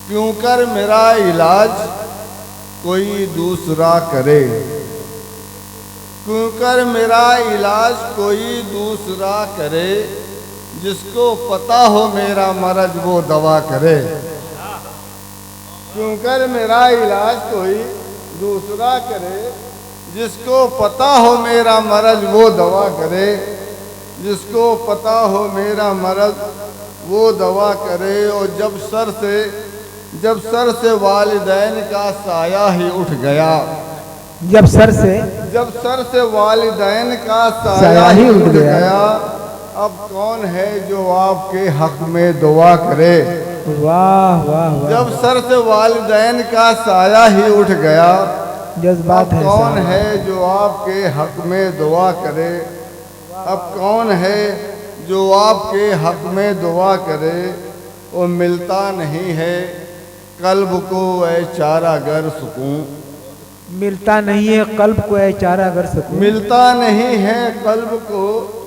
کیوں کر میرا علاج کوئی دوسرا کرے، کیوں کر میرا علاج کوئی دوسرا کرے، جس کو پتہ ہو میرا مرض وہ دوا کرے۔ کیوں کر میرا علاج کوئی دوسرا کرے، جس کو پتہ ہو میرا مرض وہ دوا کرے، جس کو پتہ ہو میرا مرض وہ دوا کرے۔ اور جب سر سے والدین کا سایہ ہی اٹھ گیا، جب سر سے والدین کا سایہ ہی اٹھ گیا، اب کون ہے جو آپ کے حق میں دعا کرے۔ واہ واہ واہ، جب سر سے والدین کا سایہ ہی اٹھ گیا، جذبات اب کون ہے جو آپ کے حق میں دعا کرے۔ اب کون ہے جو آپ کے حق میں دعا کرے۔ وہ ملتا نہیں ہے قلب کو اے چارہ گر سکون، ملتا نہیں ہے قلب کو اے چارہ گر سکون، ملتا نہیں ہے قلب کو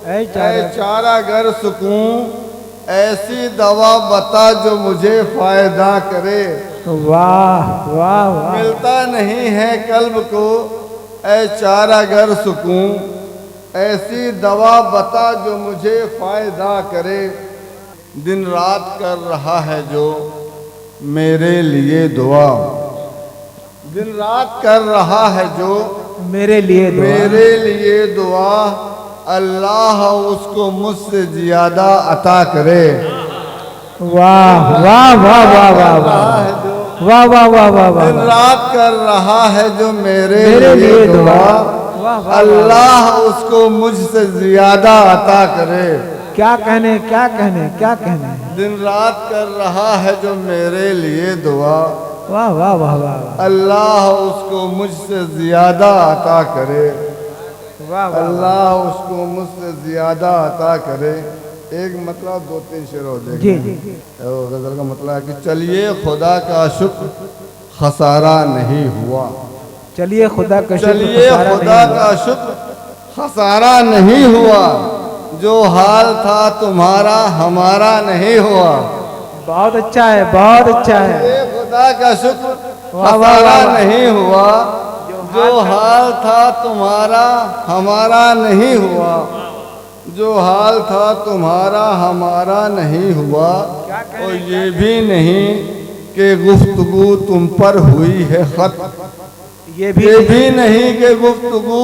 اے چارہ گر سکون۔ ایسی دوا بتا جو مجھے فائدہ کرے۔ واہ واہ واہ، ملتا نہیں ہے قلب کو اے چارہ گر سکون، ایسی دوا بتا جو مجھے فائدہ کرے۔ دن رات کر رہا ہے جو میرے لیے دعا، دن رات کر رہا ہے جو میرے لیے دعا، اللہ اس کو مجھ سے زیادہ عطا کرے۔ واہ واہ واہ واہ واہ واہ واہ واہ واہ واہ، دن رات کر رہا ہے جو میرے لیے دعا، اللہ اس کو مجھ سے زیادہ عطا کرے۔ کیا کہنے کیا کہنے کیا کہنے، دن رات کر رہا ہے جو میرے لیے دعا، واہ واہ واہ واہ، اللہ اس کو مجھ سے زیادہ عطا کرے۔ اللہ اس کو مجھ سے زیادہ عطا کرے۔ ایک مطلب دو تین شعر ہو جائے جی گا۔ غزل کا مطلب ہے کہ چلیے خدا کا شکر خسارہ نہیں ہوا، چلیے خدا کا شکر خسارہ نہیں ہوا، جو حال تھا تمہارا ہمارا نہیں ہوا۔ بہت اچھا ہے، بہت اچھا ہے، خدا کا شکر خسارہ نہیں ہوا، جو حال تھا تمہارا ہمارا نہیں ہوا، جو حال تھا تمہارا ہمارا نہیں ہوا۔ اور یہ بھی نہیں کہ گفتگو تم پر ہوئی ہے خط، یہ بھی نہیں کہ گفتگو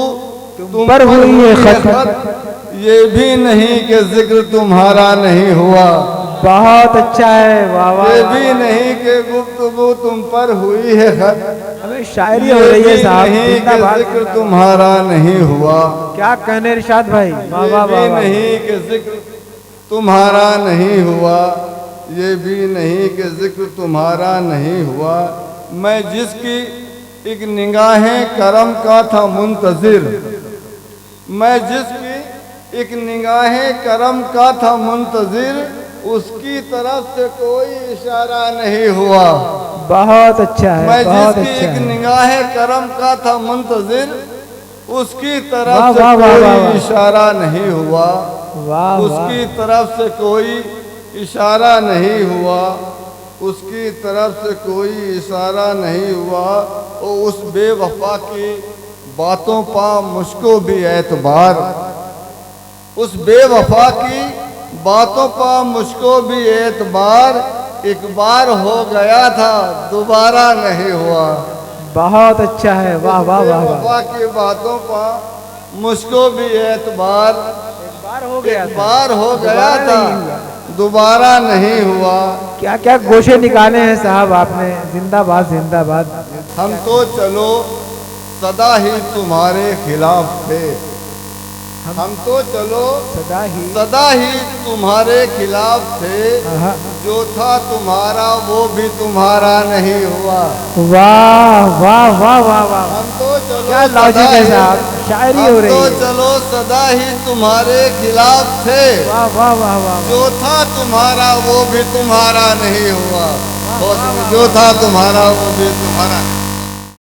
تم پر ہوئی ہے خط، یہ بھی نہیں کہ ذکر تمہارا نہیں ہوا۔ بہت اچھا ہے، واہ واہ، یہ بھی نہیں کہ گفتگو تم پر ہوئی ہے خط، ہمیں شاعری ہو رہی ہے صاحب، نہیں کہ ذکر تمہارا نہیں ہوا۔ کیا کہنے ارشاد بھائی، واہ واہ یہ بھی نہیں کہ ذکر تمہارا نہیں ہوا، یہ بھی نہیں کہ ذکر تمہارا نہیں ہوا۔ میں جس کی ایک نگاہ کرم کا تھا منتظر، میں جس کی ایک نگاہ کرم کا تھا منتظر، اس کی طرف سے کوئی اشارہ نہیں ہوا۔ بہت اچھا ہے، میں جس کی ایک نگاہ کرم کا تھا منتظر، اس کی طرف سے کوئی اشارہ نہیں ہوا، اس کی طرف سے کوئی اشارہ نہیں ہوا، اس کی طرف سے کوئی اشارہ نہیں ہوا۔ اور اس بے وفا کی باتوں پا مجھ کو بھی اعتبار، اس بے وفا کی باتوں پا مجھ کو بھی اعتبار، ایک بار ہو گیا تھا دوبارہ نہیں ہوا۔ بہت اچھا ہے، واہ واہ واہ، بے وفا کی باتوں پا مجھ کو بھی اعتبار، ایک بار ہو گیا تھا دوبارہ نہیں ہوا۔ کیا کیا گوشے نکالے ہیں صاحب آپ نے، زندہ باد زندہ باد۔ ہم تو چلو سدا ہی تمہارے خلاف تھے، ہم تو چلو سدا ہی تمہارے خلاف تھے، جو تھا تمہارا وہ بھی تمہارا نہیں ہوا۔ واہ واہ واہ واہ واہ، ہم تو چلو کیا لاجک ہے صاحب، شاعری ہو رہی ہے۔ ہم تو چلو سدا ہی تمہارے خلاف تھے، واہ واہ واہ واہ، جو تھا تمہارا وہ بھی تمہارا نہیں ہوا، جو تھا تمہارا وہ بھی تمہارا